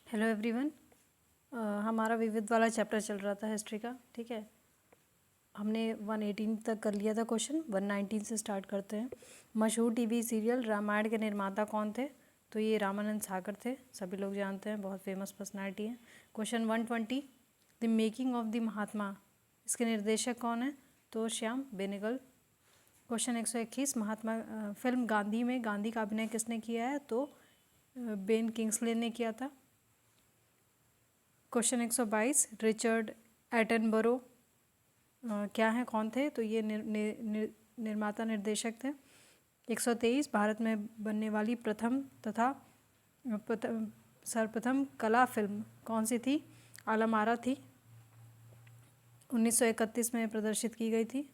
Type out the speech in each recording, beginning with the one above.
Hello everyone. हमारा विविध वाला चैप्टर चल रहा था हिस्ट्री का। ठीक है, हमने 118 तक कर लिया था क्वेश्चन। 119 से स्टार्ट करते हैं। मशहूर टीवी सीरियल रामायण के निर्माता कौन थे? तो ये रामानंद सागर थे, सभी लोग जानते हैं, बहुत फेमस पर्सनालिटी है। Question 120, the making of the Mahatma, इसके निर्देशक कौन है? तो श्याम बेनेगल। क्वेश्चन 121, फिल्म गांधी में गांधी का अभिनय किसने किया है? तो बेन किंग्सले ने किया था। क्वेश्चन 122, रिचर्ड एटनबरो क्या है, कौन थे? तो ये निर्माता निर्देशक थे। 123, भारत में बनने वाली सर्वप्रथम कला फिल्म कौन सी थी? आलम आरा थी, 1931 में प्रदर्शित की गई थी।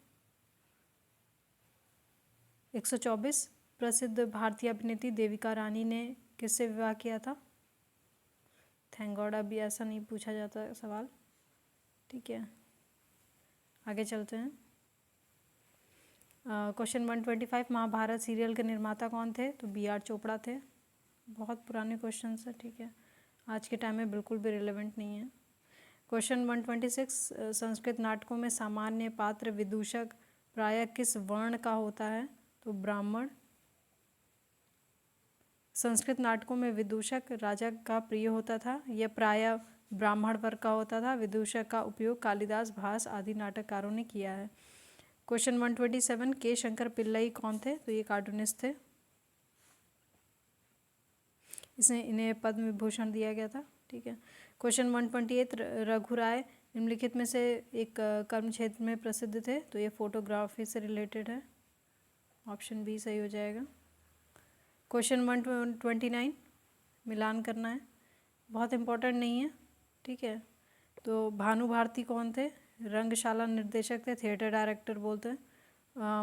124, प्रसिद्ध भारतीय अभिनेत्री देविका रानी ने किससे विवाह किया था? थैंक गॉड अभी ऐसा नहीं पूछा जाता सवाल। ठीक है, आगे चलते हैं। क्वेश्चन 125, महाभारत सीरियल के निर्माता कौन थे? तो B.R. चोपड़ा थे। बहुत पुराने क्वेश्चन है, ठीक है, आज के टाइम में बिल्कुल भी रिलेवेंट नहीं है। क्वेश्चन 126, संस्कृत नाटकों में सामान्य पात्र विदूषक प्रायः किस वर्ण का होता है? तो ब्राह्मण। संस्कृत नाटकों में विदूषक राजा का प्रिय होता था, यह प्रायः ब्राह्मण वर्ग का होता था। विदूषक का उपयोग कालिदास, भास आदि नाटककारों ने किया है। क्वेश्चन 127, के शंकर पिल्लई कौन थे? तो ये कार्टूनिस्ट थे, इन्हें पद्म विभूषण दिया गया था। ठीक है। क्वेश्चन 128, रघुराय निम्नलिखित में से एक कर्म क्षेत्र में प्रसिद्ध थे? तो ये फोटोग्राफी से रिलेटेड है, ऑप्शन बी सही हो जाएगा। क्वेश्चन 129, मिलान करना है, बहुत इम्पोर्टेंट नहीं है। ठीक है, तो भानु भारती कौन थे? रंगशाला निर्देशक थे, थिएटर डायरेक्टर बोलते हैं।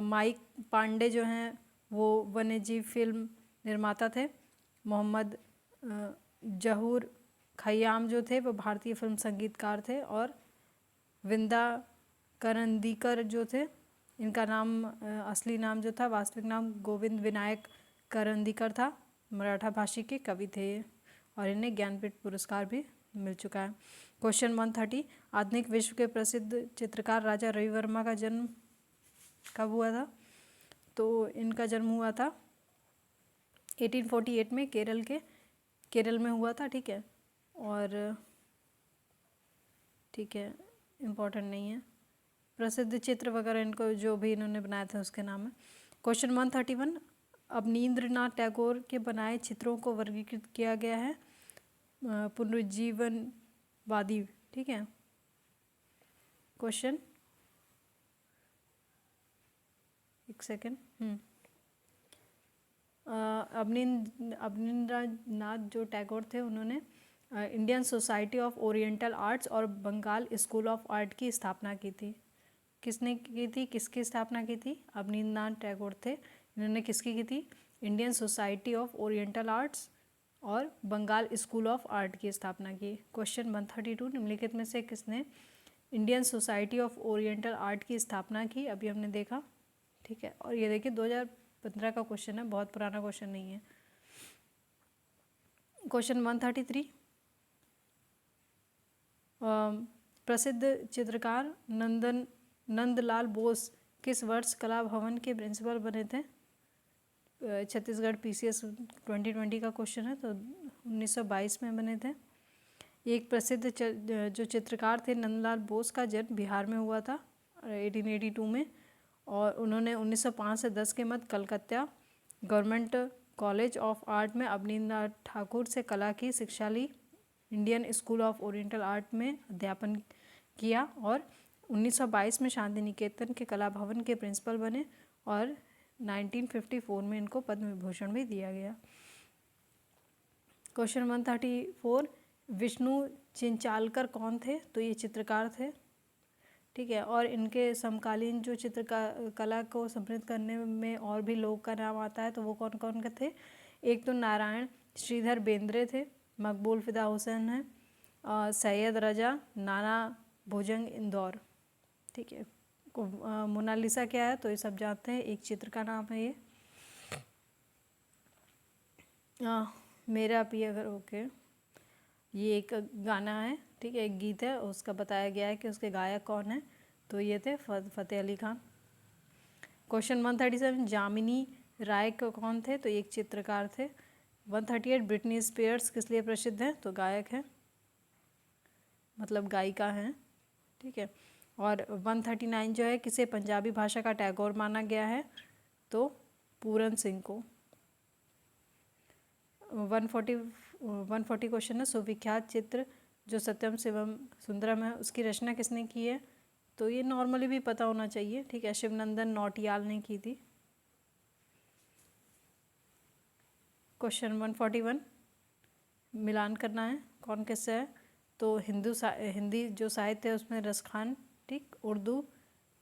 माइक पांडे जो हैं वो वन्यजीव फिल्म निर्माता थे। मोहम्मद जहूर खयाम जो थे वो भारतीय फिल्म संगीतकार थे। और विंदा करंदीकर जो थे, इनका नाम असली नाम जो था, वास्तविक नाम गोविंद विनायक करंदीकर था, मराठा भाषी के कवि थे और इन्हें ज्ञानपीठ पुरस्कार भी मिल चुका है। क्वेश्चन 130, आधुनिक विश्व के प्रसिद्ध चित्रकार राजा रवि वर्मा का जन्म कब हुआ था? तो इनका जन्म हुआ था 1848 में, केरल में हुआ था। ठीक है, और ठीक है, इम्पोर्टेंट नहीं है, प्रसिद्ध चित्र वगैरह इनको जो भी इन्होंने बनाए थे उसके नाम है। क्वेश्चन 131, अवनींद्रनाथ टैगोर के बनाए चित्रों को वर्गीकृत किया गया है पुनरुज्जीवनवादी। ठीक है। क्वेश्चन, एक सेकेंड, अवनींद्रनाथ जो टैगोर थे उन्होंने Indian society of oriental arts और बंगाल स्कूल ऑफ आर्ट की स्थापना की थी। किसने की थी, किसकी स्थापना की थी? अवनींद्रनाथ टैगोर थे, इन्होंने किसकी की थी? Indian society of oriental arts और बंगाल स्कूल ऑफ आर्ट की स्थापना की। क्वेश्चन 132, निम्नलिखित में से किसने Indian society of oriental art की स्थापना की? अभी हमने देखा। ठीक है, और ये देखिए 2015 का क्वेश्चन है, बहुत पुराना क्वेश्चन नहीं है। क्वेश्चन 133, प्रसिद्ध चित्रकार नंदलाल बोस किस वर्ष कला भवन के प्रिंसिपल बने थे? छत्तीसगढ़ PCS 2020 का क्वेश्चन है, तो 1922 में बने थे। एक प्रसिद्ध जो चित्रकार थे नंदलाल बोस का जन्म बिहार में हुआ था 1882 में, और उन्होंने 1905 से 10 के मध्य Calcutta government college of art में अवनींद्रनाथ ठाकुर से कला की शिक्षा ली। Indian school of oriental art में अध्यापन किया और 1922 में शांति निकेतन के कला भवन के प्रिंसिपल बने और 1954 में इनको पद्म विभूषण भी दिया गया। क्वेश्चन 134, विष्णु चिंचालकर कौन थे? तो ये चित्रकार थे। ठीक है, और इनके समकालीन जो कला को समृद्ध करने में और भी लोग का नाम आता है, तो वो कौन कौन के थे? एक तो नारायण श्रीधर बेंद्रे थे, मकबूल फिदा हुसैन है, सैयद रजा, नाना भुजंग इंदौर। ठीक है, मोनालिसा क्या है? तो ये सब जानते हैं, एक चित्र का नाम है ये। मेरा भी अगर ओके, ये एक गाना है, ठीक है, एक गीत है, उसका बताया गया है कि उसके गायक कौन है, तो ये थे फ़तेह अली खान। क्वेश्चन 137, जामिनी राय कौन थे, तो एक चित्रकार थे। 138, ब्रिटनी स्पीयर्स किस लिए प्रसिद्ध है, तो गायक है, मतलब गायिका हैं, ठीक है। और 139 जो है, किसे पंजाबी भाषा का टैगोर माना गया है, तो पूरन सिंह को। 140 क्वेश्चन है, सुविख्यात चित्र जो सत्यम शिवम सुंदरम है उसकी रचना किसने की है, तो ये नॉर्मली भी पता होना चाहिए, ठीक है, शिवनंदन नौटियाल ने की थी। क्वेश्चन 141, मिलान करना है कौन किससे है, तो हिंदी जो साहित्य है उसमें रसखान, ठीक, उर्दू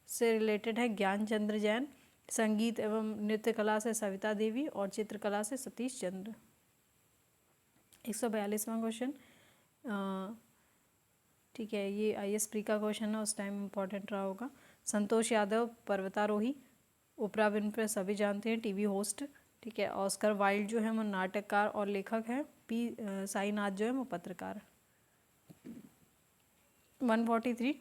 से रिलेटेड है ज्ञानचंद्र जैन, संगीत एवं नृत्य कला से सविता देवी और चित्रकला से सतीश चंद्र। 142वां क्वेश्चन, ठीक है, ये IAS प्री का क्वेश्चन है, उस टाइम इम्पोर्टेंट रहा होगा। संतोष यादव पर्वतारोही, ओपरा विनफ्रे सभी जानते हैं, टीवी होस्ट, ठीक है। ऑस्कर वाइल्ड जो है वो नाटककार और लेखक है। साईनाथ जो है वो पत्रकार। 143,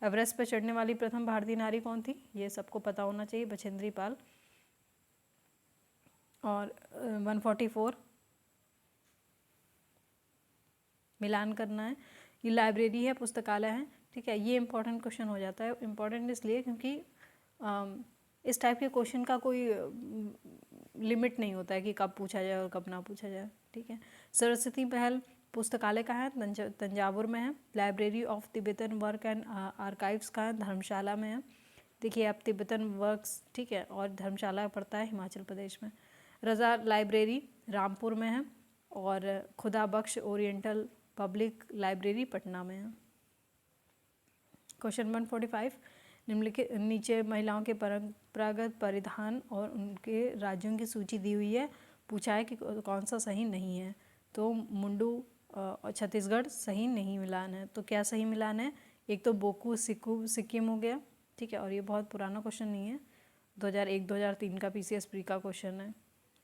एवरेस्ट पर चढ़ने वाली प्रथम भारतीय नारी कौन थी, ये सबको पता होना चाहिए, बछेंद्री पाल। और 144, मिलान करना है, ये लाइब्रेरी है, पुस्तकालय है, ठीक है। ये इंपॉर्टेंट क्वेश्चन हो जाता है, इंपॉर्टेंट इसलिए क्योंकि इस टाइप के क्वेश्चन का कोई लिमिट नहीं होता है कि कब पूछा जाए और कब ना पूछा जाए, ठीक है। सरस्वती महल पुस्तकालय कहाँ है, तंजावुर में है। Library of Tibetan work and archives कहाँ है, धर्मशाला में है। देखिए आप, तिब्बतन वर्क्स, ठीक है, और धर्मशाला पड़ता है हिमाचल प्रदेश में। रज़ा लाइब्रेरी रामपुर में है और खुदा बख्श ओरिएंटल पब्लिक लाइब्रेरी पटना में है। क्वेश्चन 145, निम्नलिखित नीचे महिलाओं के परंपरागत परिधान और उनके राज्यों की सूची दी हुई है, पूछा है कि कौन सा सही नहीं है, तो मुंडू और छत्तीसगढ़ सही नहीं मिलान है। तो क्या सही मिलान है, एक तो बोकू सिक्किम हो गया, ठीक है, और ये बहुत पुराना क्वेश्चन नहीं है, 2001-2003 का PCS प्री का क्वेश्चन है।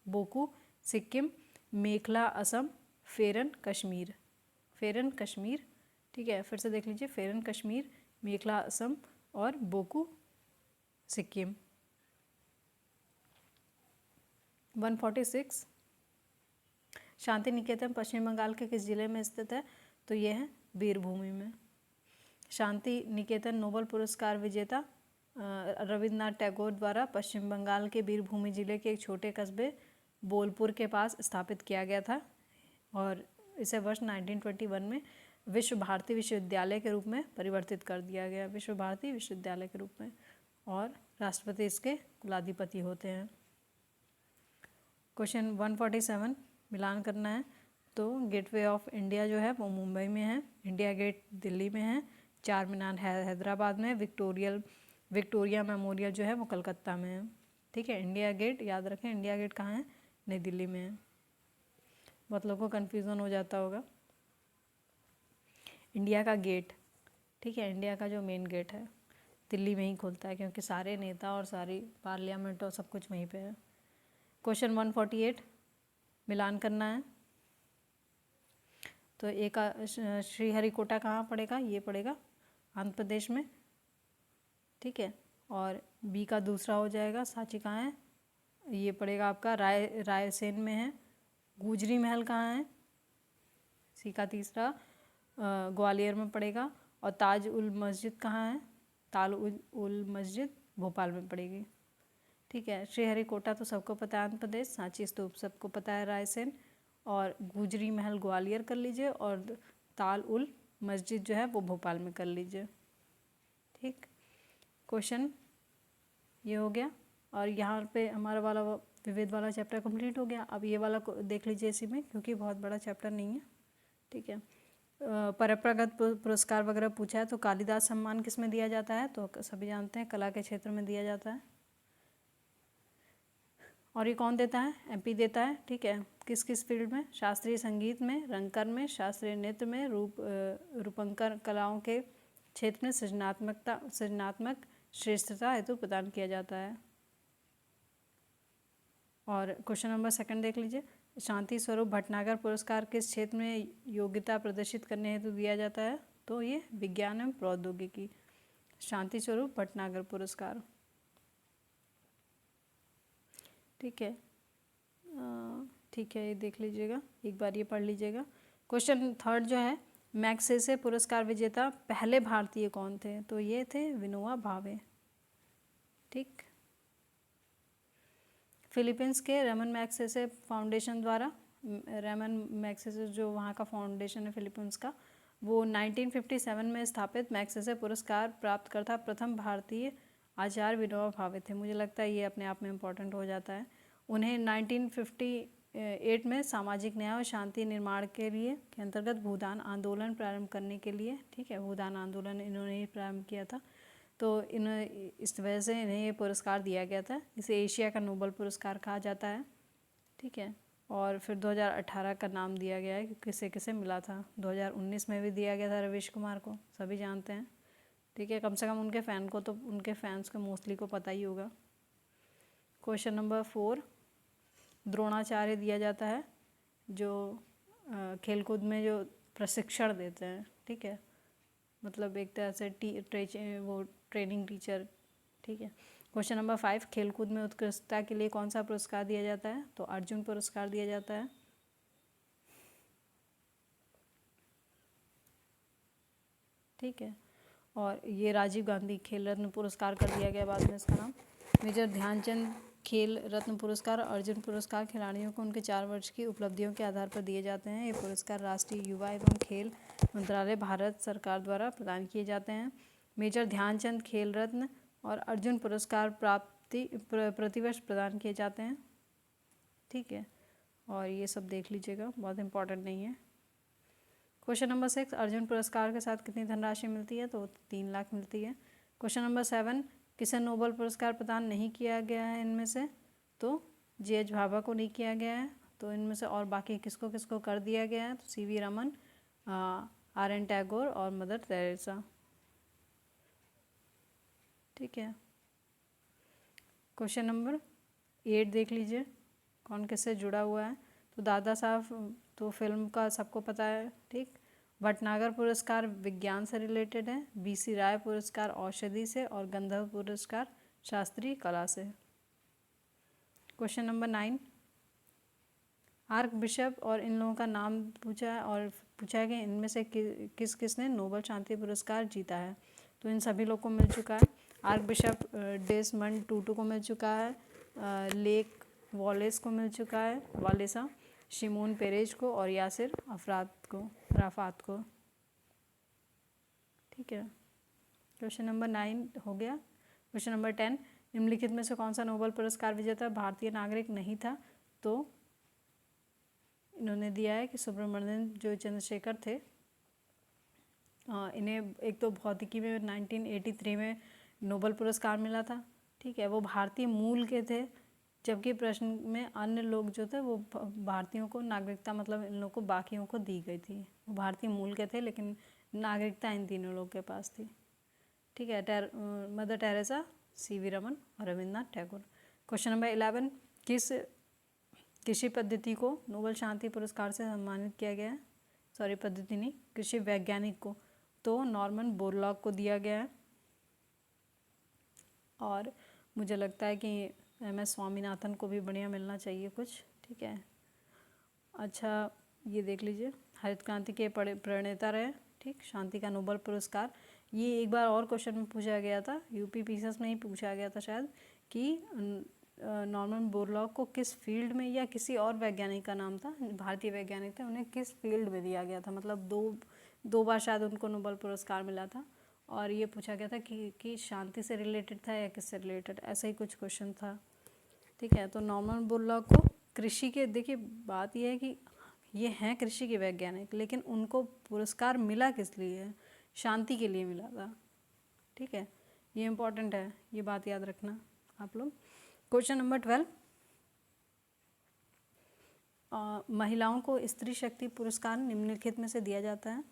बोकू सिक्किम, मेखला असम, फेरन कश्मीर, फेरन कश्मीर, ठीक है, फिर से देख लीजिए, फेरन कश्मीर, मेखला असम और बोकू सिक्किम। 146, शांति निकेतन पश्चिम बंगाल के किस जिले में स्थित है, तो यह है बीरभूमि में। शांति निकेतन नोबेल पुरस्कार विजेता रविन्द्रनाथ टैगोर द्वारा पश्चिम बंगाल के बीरभूमि जिले के एक छोटे कस्बे बोलपुर के पास स्थापित किया गया था और इसे वर्ष 1921 में विश्व भारती विश्वविद्यालय के रूप में परिवर्तित कर दिया गया, विश्व भारती विश्वविद्यालय के रूप में, और राष्ट्रपति इसके कुलाधिपति होते हैं। क्वेश्चन 147, मिलान करना है, तो गेटवे ऑफ इंडिया जो है वो मुंबई में है, इंडिया गेट दिल्ली में है, चार मीनार हैदराबाद में, विक्टोरिया मेमोरियल जो है वो कलकत्ता में है, ठीक है। इंडिया गेट याद रखें, इंडिया गेट कहाँ है, नई दिल्ली में है, बहुत लोगों को कन्फ्यूज़न हो जाता होगा। इंडिया का गेट, ठीक है, इंडिया का जो मेन गेट है दिल्ली में ही खुलता है क्योंकि सारे नेता और सारी पार्लियामेंट और सब कुछ वहीं पे है। क्वेश्चन 148, मिलान करना है, तो एक श्रीहरिकोटा कहाँ पड़ेगा, ये पड़ेगा आंध्र प्रदेश में, ठीक है। और बी का दूसरा हो जाएगा, सांची कहाँ है, ये पड़ेगा आपका रायसेन में है। गुजरी महल कहाँ है, सी का तीसरा ग्वालियर में पड़ेगा। और ताज उल मस्जिद कहाँ है, ताल उल मस्जिद भोपाल में पड़ेगी, ठीक है। श्रीहरिकोटा तो सबको पता है आंध्र प्रदेश, सांची स्तूप सबको पता है रायसेन, और गुजरी महल ग्वालियर कर लीजिए और ताल उल मस्जिद जो है वो भोपाल में कर लीजिए, ठीक। क्वेश्चन ये हो गया और यहाँ पे हमारा वाला विविध वाला चैप्टर कंप्लीट हो गया। अब ये वाला देख लीजिए इसी में, क्योंकि बहुत बड़ा चैप्टर नहीं है, ठीक है। परंपरागत पुरस्कार वगैरह पूछा है, तो कालिदास सम्मान किस में दिया जाता है, तो सभी जानते हैं कला के क्षेत्र में दिया जाता है। और ये कौन देता है, MP देता है, ठीक है। किस किस फील्ड में, शास्त्रीय संगीत में, रंगकर्म में, शास्त्रीय नृत्य में, रूपंकन कलाओं के क्षेत्र में सृजनात्मक श्रेष्ठता हेतु प्रदान किया जाता है। और क्वेश्चन नंबर 2 देख लीजिए, शांति स्वरूप भटनागर पुरस्कार किस क्षेत्र में योग्यता प्रदर्शित करने हेतु दिया जाता है? तो ये विज्ञान एवं प्रौद्योगिकी। शांति स्वरूप भटनागर पुरस्कार, ठीक है। ठीक है, ये देख लीजिएगा, एक बार ये पढ़ लीजिएगा। क्वेश्चन थर्ड जो है, मैग्सेसे पुरस्कार विजेता पहले भारतीय कौन थे? तो ये थे विनोबा भावे, ठीक। फिलीपींस के रमन मैग्सेसे फाउंडेशन द्वारा, रमन मैग्सेसे जो वहाँ का फाउंडेशन है फिलीपींस का, वो 1957 में स्थापित मैग्सेसे पुरस्कार प्राप्त करता प्रथम भारतीय आचार्य विनोबा भावे थे। मुझे लगता है ये अपने आप में इम्पोर्टेंट हो जाता है। उन्हें 1958 में सामाजिक न्याय और शांति निर्माण के लिए के अंतर्गत भूदान आंदोलन प्रारंभ करने के लिए, ठीक है, भूदान आंदोलन इन्होंने ही प्रारंभ किया था, तो इस वजह से इन्हें ये पुरस्कार दिया गया था। इसे एशिया का नोबेल पुरस्कार कहा जाता है, ठीक है। और फिर 2018 का नाम दिया गया है कि किसे किसे मिला था। 2019 में भी दिया गया था रवीश कुमार को, सभी जानते हैं, ठीक है। कम से कम उनके फ़ैन को तो, उनके फैंस को मोस्टली को पता ही होगा। क्वेश्चन नंबर 4, द्रोणाचार्य दिया जाता है जो खेलकूद में जो प्रशिक्षण देते हैं, ठीक है, मतलब एक तरह से वो ट्रेनिंग टीचर, ठीक है। क्वेश्चन नंबर 5, खेलकूद में उत्कृष्टता के लिए कौन सा पुरस्कार दिया जाता है? तो अर्जुन पुरस्कार दिया जाता है, ठीक है। और ये राजीव गांधी खेल रत्न पुरस्कार कर दिया गया बाद में इसका नाम। मेजर ध्यानचंद खेल रत्न पुरस्कार और अर्जुन पुरस्कार खिलाड़ियों को उनके 4 वर्ष की उपलब्धियों के आधार पर दिए जाते हैं। ये पुरस्कार राष्ट्रीय युवा एवं खेल मंत्रालय भारत सरकार द्वारा प्रदान किए जाते हैं। मेजर ध्यानचंद खेल रत्न और अर्जुन पुरस्कार प्रतिवर्ष प्रदान किए जाते हैं, ठीक है। और ये सब देख लीजिएगा, बहुत इंपॉर्टेंट नहीं है। क्वेश्चन नंबर 6, अर्जुन पुरस्कार के साथ कितनी धनराशि मिलती है? तो 3 लाख मिलती है। क्वेश्चन नंबर 7, किसे नोबेल पुरस्कार प्रदान नहीं किया गया है इनमें से? तो J.H. भाभा को नहीं किया गया है। तो इनमें से और बाकी किसको किसको कर दिया गया है? तो C.V. रमन, R.N. टैगोर और मदर टेरेसा, ठीक है। क्वेश्चन नंबर 8 देख लीजिए, कौन किससे जुड़ा हुआ है? तो दादा साहब तो फिल्म का सबको पता है, ठीक। भटनागर पुरस्कार विज्ञान से रिलेटेड है। B.C. राय पुरस्कार औषधि से और गंधर्व पुरस्कार शास्त्रीय कला से। क्वेश्चन नंबर 9, आर्क बिशप और इन लोगों का नाम पूछा है और पूछा है कि इनमें से किस किसने नोबेल शांति पुरस्कार जीता है? तो इन सभी लोग को मिल चुका है। आर्क बिशप डेसमंड टूटू को मिल चुका है, लेक वॉलेस को मिल चुका है, वालेसा, शिमोन पेरेज को और यासिर अराफात को, ठीक है। क्वेश्चन नंबर 9 हो गया। क्वेश्चन नंबर 10, निम्नलिखित में से कौन सा नोबेल पुरस्कार विजेता भारतीय नागरिक नहीं था? तो इन्होंने दिया है कि सुब्रमण्यम जो चंद्रशेखर थे, इन्हें एक तो भौतिकी में 1983 में नोबेल पुरस्कार मिला था, ठीक है। वो भारतीय मूल के थे, जबकि प्रश्न में अन्य लोग जो थे वो भारतीयों को नागरिकता, मतलब इन लोगों को बाकियों को दी गई थी। वो भारतीय मूल के थे लेकिन नागरिकता इन तीनों लोग के पास थी, ठीक है। Mother Teresa, C.V. रमन और रविन्द्रनाथ टैगोर। क्वेश्चन नंबर 11, किस कृषि पद्धति को नोबेल शांति पुरस्कार से सम्मानित किया गया है? सॉरी, पद्धति नहीं, कृषि वैज्ञानिक को। तो नॉर्मन बोरलॉग को दिया गया है। और मुझे लगता है कि MS स्वामीनाथन को भी बढ़िया मिलना चाहिए कुछ, ठीक है। अच्छा, ये देख लीजिए, हरित क्रांति के प्रणेता रहे, ठीक, शांति का नोबेल पुरस्कार। ये एक बार और क्वेश्चन में पूछा गया था, UP PCS में ही पूछा गया था शायद, कि नॉर्मन बोरलॉग को किस फील्ड में, या किसी और वैज्ञानिक का नाम था, भारतीय वैज्ञानिक थे, उन्हें किस फील्ड में दिया गया था, मतलब दो बार शायद उनको नोबेल पुरस्कार मिला था। और ये पूछा गया था कि शांति से रिलेटेड था या किससे रिलेटेड, ऐसा ही कुछ क्वेश्चन था, ठीक है। तो नॉर्मन बोरलॉग को कृषि के, देखिए बात यह है कि ये हैं कृषि के वैज्ञानिक, लेकिन उनको पुरस्कार मिला किस लिए? शांति के लिए मिला था, ठीक है। ये इम्पोर्टेंट है, ये बात याद रखना आप लोग। क्वेश्चन नंबर 12, महिलाओं को स्त्री शक्ति पुरस्कार निम्नलिखित में से दिया जाता है।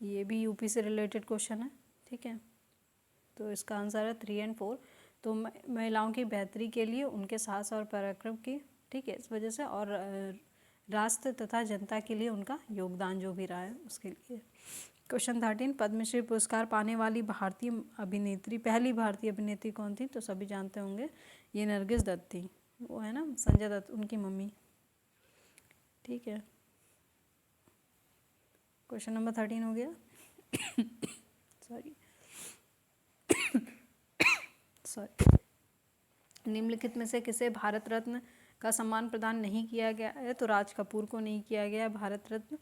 ये भी UP से रिलेटेड क्वेश्चन है, ठीक है। तो इसका आंसर है 3 और 4। तो महिलाओं की बेहतरी के लिए उनके साहस और पराक्रम की, ठीक है, इस वजह से, और राष्ट्र तथा जनता के लिए उनका योगदान जो भी रहा है उसके लिए। क्वेश्चन 13, पद्मश्री पुरस्कार पाने वाली भारतीय अभिनेत्री, पहली भारतीय अभिनेत्री कौन थी? तो सभी जानते होंगे, ये नरगिस दत्त थी, वो है ना संजय दत्त उनकी मम्मी। ठीक है, क्वेश्चन नंबर 13 हो गया। सॉरी निम्नलिखित में से किसे भारत रत्न का सम्मान प्रदान नहीं किया गया है? तो राज कपूर को नहीं किया गया है भारत रत्न।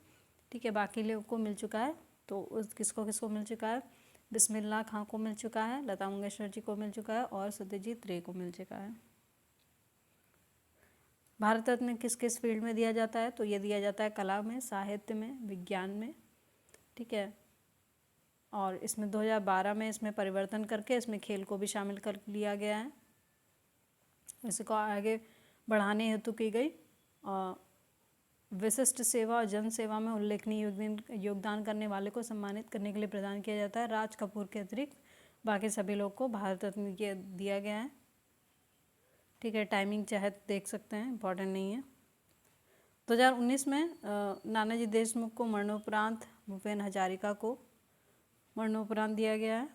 ठीक है, बाकी लोगों को मिल चुका है। तो उस किसको किसको मिल चुका है? बिस्मिल्लाह खां को मिल चुका है, लता मंगेशकर जी को मिल चुका है और सत्यजीत रे को मिल चुका है। भारत रत्न किस किस फील्ड में दिया जाता है? तो ये दिया जाता है कला में, साहित्य में, विज्ञान में। ठीक है, और इसमें 2012 में इसमें परिवर्तन करके इसमें खेल को भी शामिल कर लिया गया है। इसको आगे बढ़ाने हेतु की गई विशिष्ट सेवा और जन सेवा में उल्लेखनीय योगदान करने वाले को सम्मानित करने के लिए प्रदान किया जाता है। राज कपूर के अतिरिक्त बाकी सभी लोग को भारत रत्न दिया गया है। ठीक है, टाइमिंग चाहे देख सकते हैं, इम्पॉर्टेंट नहीं है। 2019 में नानाजी देशमुख को मरणोपरांत, भूपेन हजारिका को मरणोपरांत दिया गया है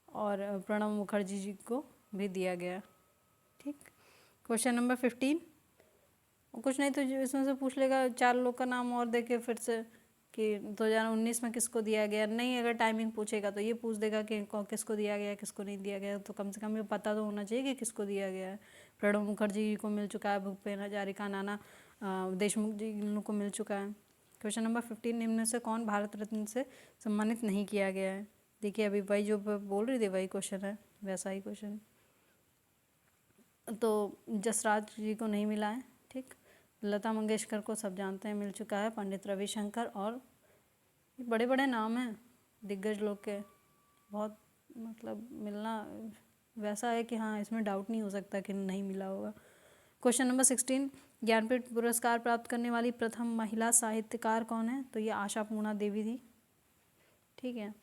और प्रणब मुखर्जी जी को भी दिया गया। ठीक, क्वेश्चन नंबर 15, कुछ नहीं तो इसमें से पूछ लेगा 4 लोग का नाम और देके फिर से कि 2019 में किसको दिया गया। नहीं, अगर टाइमिंग पूछेगा तो ये पूछ देगा कि किसको दिया गया किसको नहीं दिया गया, तो कम से कम ये पता तो होना चाहिए कि किसको दिया गया है। प्रणब मुखर्जी जी को मिल चुका है, भूपेन हजारिका, नाना देशमुख जी को मिल चुका है। क्वेश्चन नंबर 15, निम्न में से कौन भारत रत्न से सम्मानित नहीं किया गया है? देखिए अभी वही जो बोल रही थी वही क्वेश्चन है, वैसा ही क्वेश्चन। तो जसराज जी को नहीं मिला है। ठीक, लता मंगेशकर को सब जानते हैं मिल चुका है, पंडित रविशंकर, और बड़े बड़े नाम हैं दिग्गज लोग के, बहुत मतलब मिलना वैसा है कि हाँ इसमें डाउट नहीं हो सकता कि नहीं मिला होगा। क्वेश्चन नंबर 16, ज्ञानपीठ पुरस्कार प्राप्त करने वाली प्रथम महिला साहित्यकार कौन है? तो ये आशा पूर्णा देवी थी। ठीक है,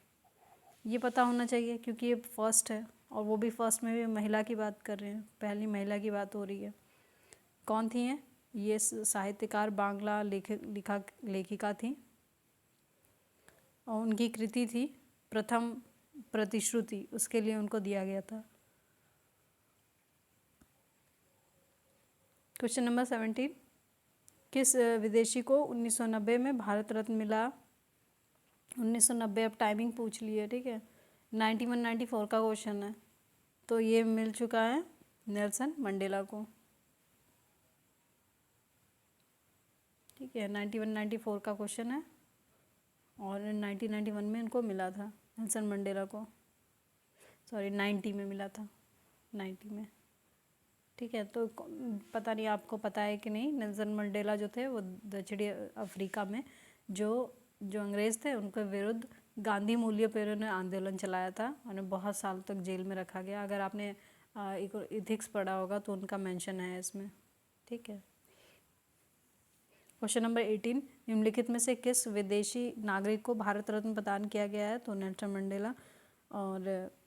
ये पता होना चाहिए क्योंकि ये फर्स्ट है और वो भी फर्स्ट में भी महिला की बात कर रहे हैं, पहली महिला की बात हो रही है। कौन थी हैं? ये साहित्यकार बांग्ला लेखिका थी और उनकी कृति थी प्रथम प्रतिश्रुति, उसके लिए उनको दिया गया था। क्वेश्चन नंबर 17, किस विदेशी को 1990 में भारत रत्न मिला? 1990 अब टाइमिंग पूछ ली है। ठीक है, 91-94 का क्वेश्चन है, तो ये मिल चुका है नेल्सन मंडेला को। ठीक है, 91-94 का क्वेश्चन है और 1991 में इनको मिला था नेल्सन मंडेला को, सॉरी 90 में मिला था, 90 में। ठीक है, तो पता नहीं आपको पता है कि नहीं, नेल्सन मंडेला जो थे वो दक्षिणी अफ्रीका में जो अंग्रेज़ थे उनके विरुद्ध गांधी मूल्य प्रेरणा ने आंदोलन चलाया था, उन्हें बहुत साल तक जेल में रखा गया। अगर आपने इथिक्स पढ़ा होगा तो उनका मेंशन है इसमें। ठीक है, क्वेश्चन नंबर 18, निम्नलिखित में से किस विदेशी नागरिक को भारत रत्न प्रदान किया गया है? तो नेल्सन मंडेला। और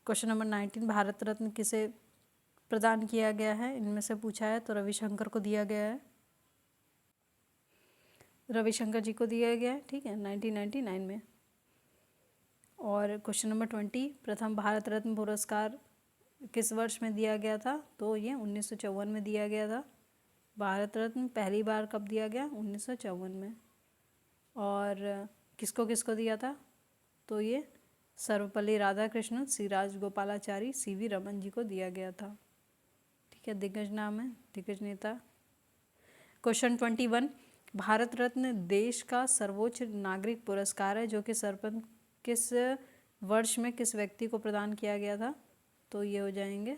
क्वेश्चन नंबर 19, भारत रत्न किसे प्रदान किया गया है इनमें से पूछा है? तो रविशंकर को दिया गया है, रविशंकर जी को दिया गया है। ठीक है, 1999 में। और क्वेश्चन नंबर 20, प्रथम भारत रत्न पुरस्कार किस वर्ष में दिया गया था? तो ये 1954 में दिया गया था। भारत रत्न पहली बार कब दिया गया? 1954 में। और किसको किसको दिया था? तो ये सर्वपल्ली राधाकृष्णन, सी राजगोपालाचारी, सीवी रमन जी को दिया गया था। ठीक है, दिग्गज नाम है, दिग्गज नेता। क्वेश्चन 21, भारत रत्न देश का सर्वोच्च नागरिक पुरस्कार है जो कि सर्वप्रथम किस वर्ष में किस व्यक्ति को प्रदान किया गया था? तो ये हो जाएंगे।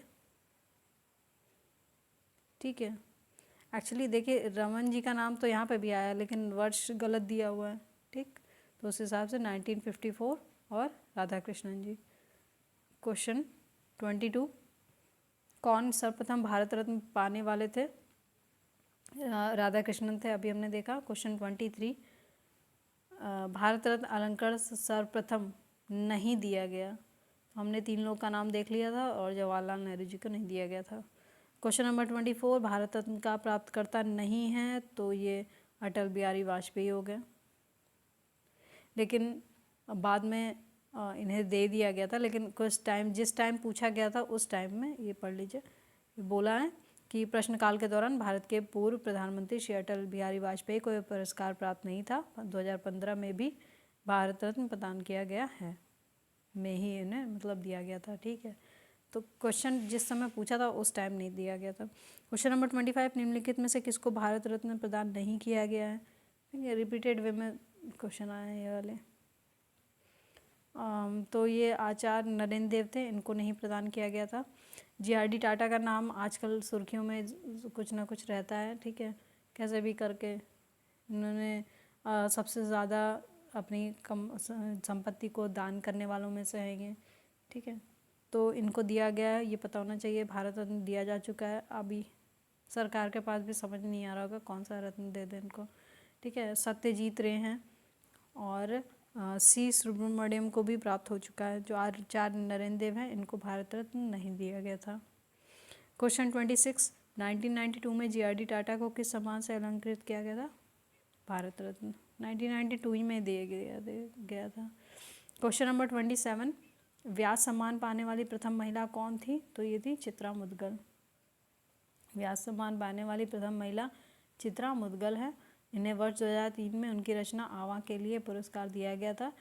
ठीक है, एक्चुअली देखिए रमन जी का नाम तो यहाँ पे भी आया लेकिन वर्ष गलत दिया हुआ है। ठीक, तो उस हिसाब से 1954 और राधाकृष्णन जी। क्वेश्चन 22, कौन सर्वप्रथम भारत रत्न पाने वाले थे? राधाकृष्णन थे, अभी हमने देखा। क्वेश्चन 23, भारत रत्न अलंकरण सर्वप्रथम नहीं दिया गया। हमने 3 लोग का नाम देख लिया था और जवाहरलाल नेहरू जी को नहीं दिया गया था। क्वेश्चन नंबर 24, भारत रत्न का प्राप्तकर्ता नहीं है तो ये अटल बिहारी वाजपेयी हो गए, लेकिन बाद में इन्हें दे दिया गया था, लेकिन कुछ टाइम जिस टाइम पूछा गया था उस टाइम में, ये पढ़ लीजिए, बोला है कि प्रश्नकाल के दौरान भारत के पूर्व प्रधानमंत्री श्री अटल बिहारी वाजपेयी को यह पुरस्कार प्राप्त नहीं था। 2015 में भी भारत रत्न प्रदान किया गया है, में ही इन्हें मतलब दिया गया था। ठीक है, तो क्वेश्चन जिस समय पूछा था उस टाइम नहीं दिया गया था। क्वेश्चन नंबर 25, निम्नलिखित में से किसको भारत रत्न प्रदान नहीं किया गया है? ये रिपीटेड वे में क्वेश्चन आए हैं ये वाले। तो ये आचार्य नरेंद्र देव थे, इनको नहीं प्रदान किया गया था। GRD टाटा का नाम आजकल सुर्खियों में कुछ ना कुछ रहता है। ठीक है, कैसे भी करके इन्होंने सबसे ज़्यादा अपनी कम संपत्ति को दान करने वालों में से हैं ये। ठीक है, तो इनको दिया गया है, ये पता होना चाहिए। भारत रत्न दिया जा चुका है, अभी सरकार के पास भी समझ नहीं आ रहा होगा कौन सा रत्न दे दें इनको। ठीक है, सत्यजीत रे हैं और C सुब्रमण्यम को भी प्राप्त हो चुका है। जो आचार्य नरेंद्र देव हैं इनको भारत रत्न नहीं दिया गया था। क्वेश्चन 26, 1992 में GRD टाटा को किस सम्मान से अलंकृत किया गया था? भारत रत्न 1992 ही में दिया गया था। क्वेश्चन नंबर 27, व्यास सम्मान पाने वाली प्रथम महिला कौन थी? तो ये थी चित्रा मुद्गल। व्यास सम्मान पाने वाली प्रथम महिला चित्रा मुद्गल है। इन्हें वर्ष 2003 में उनकी रचना आवा के लिए पुरस्कार दिया गया था।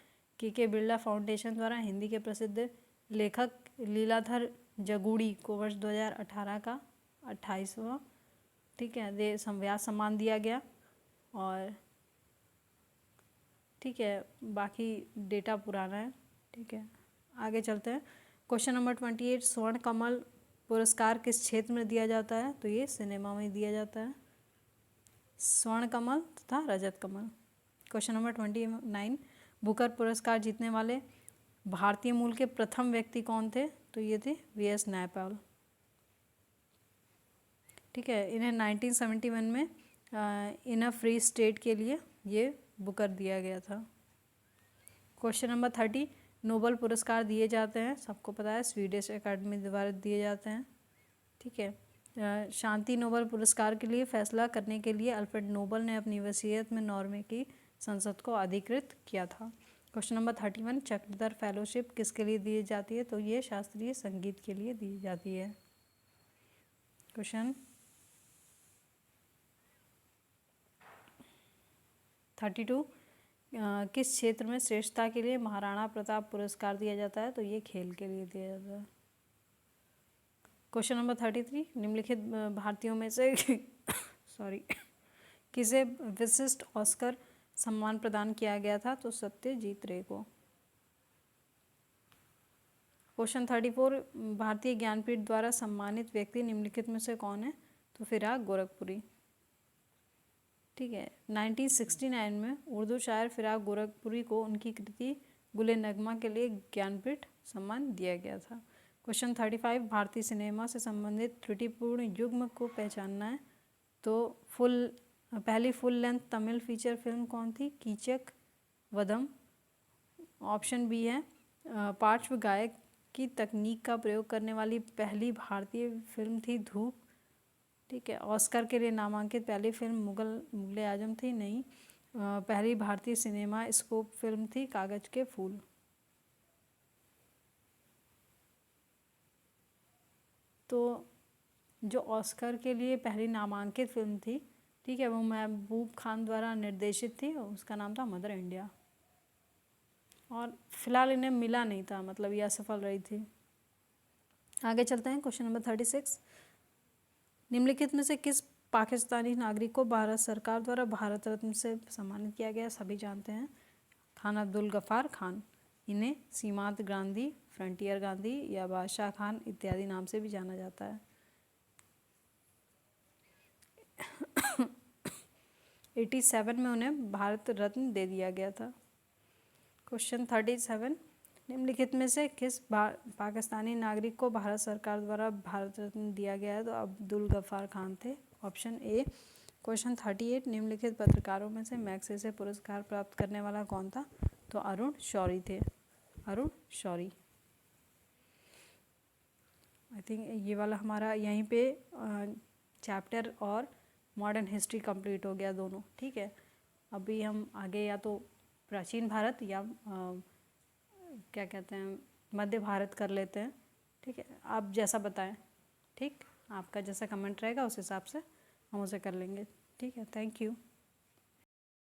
KK बिरला फाउंडेशन द्वारा हिंदी के प्रसिद्ध लेखक लीलाधर जगूड़ी को वर्ष 2018 का 28वां ठीक है व्यास सम्मान दिया गया। और ठीक है, बाकी डेटा पुराना है। ठीक है, आगे चलते हैं। क्वेश्चन नंबर 28, स्वर्ण कमल पुरस्कार किस क्षेत्र में दिया जाता है? तो ये सिनेमा में दिया जाता है, स्वर्ण कमल तथा रजत कमल। क्वेश्चन नंबर 29, बुकर पुरस्कार जीतने वाले भारतीय मूल के प्रथम व्यक्ति कौन थे? तो ये थे VS नायपाल। ठीक है, इन्हें 1971 में इन अ फ्री स्टेट के लिए ये बुकर दिया गया था। क्वेश्चन नंबर 30, नोबल पुरस्कार दिए जाते हैं, सबको पता है स्वीडिश अकेडमी द्वारा दिए जाते हैं। ठीक है, शांति नोबल पुरस्कार के लिए फैसला करने के लिए अल्फ्रेड नोबल ने अपनी वसीयत में नॉर्वे की संसद को अधिकृत किया था। क्वेश्चन नंबर 31, चक्रधर फेलोशिप किसके लिए दी जाती है? तो ये शास्त्रीय संगीत के लिए दी जाती है। क्वेश्चन 32, किस क्षेत्र में श्रेष्ठता के लिए महाराणा प्रताप पुरस्कार दिया जाता है? तो ये खेल के लिए दिया जाता है। क्वेश्चन नंबर 33, निम्नलिखित भारतीयों में से किसे विशिष्ट ऑस्कर सम्मान प्रदान किया गया था? तो सत्यजीत रे को। क्वेश्चन 34, भारतीय ज्ञानपीठ द्वारा सम्मानित व्यक्ति निम्नलिखित में से कौन है? तो फिराक गोरखपुरी। ठीक है, 1969 में उर्दू शायर फिराक गोरखपुरी को उनकी कृति गुले नगमा के लिए ज्ञानपीठ सम्मान दिया गया था। क्वेश्चन 35, भारतीय सिनेमा से संबंधित त्रुटिपूर्ण युग्म को पहचानना है। तो पहली full length Tamil feature film कौन थी? कीचक वधम। ऑप्शन बी है पार्श्व गायक की तकनीक का प्रयोग करने वाली पहली भारतीय फिल्म थी धूप। ठीक है, ऑस्कर के लिए नामांकित पहली फिल्म मुगले आजम थी नहीं। पहली भारतीय सिनेमा स्कोप फिल्म थी कागज के फूल। तो जो ऑस्कर के लिए पहली नामांकित फिल्म थी, ठीक है, वो महबूब खान द्वारा निर्देशित थी, उसका नाम था मदर इंडिया। और फिलहाल इन्हें मिला नहीं था, मतलब यह असफल रही थी। आगे चलते हैं। क्वेश्चन नंबर 36, निम्नलिखित में से किस पाकिस्तानी नागरिक को भारत सरकार द्वारा भारत रत्न से सम्मानित किया गया? सभी जानते हैं, खान अब्दुल गफ्फार खान। इन्हें सीमांत गांधी, फ्रंटियर गांधी या बादशाह खान इत्यादि नाम से भी जाना जाता है। 87 में उन्हें भारत रत्न दे दिया गया था। क्वेश्चन 37, निम्नलिखित में से किस पाकिस्तानी नागरिक को भारत सरकार द्वारा भारत रत्न दिया गया है? तो अब्दुल गफ्फार खान थे, ऑप्शन ए। क्वेश्चन 38, निम्नलिखित पत्रकारों में से मैग्सेसे पुरस्कार प्राप्त करने वाला कौन था? तो अरुण शौरी थे, अरुण शौरी। आई थिंक ये वाला हमारा यहीं पे चैप्टर और मॉडर्न हिस्ट्री कंप्लीट हो गया दोनों। ठीक है, अभी हम आगे या तो प्राचीन भारत या क्या कहते हैं मध्य भारत कर लेते हैं। ठीक है, आप जैसा बताएं। ठीक, आपका जैसा कमेंट रहेगा उस हिसाब से हम उसे कर लेंगे। ठीक है, थैंक यू।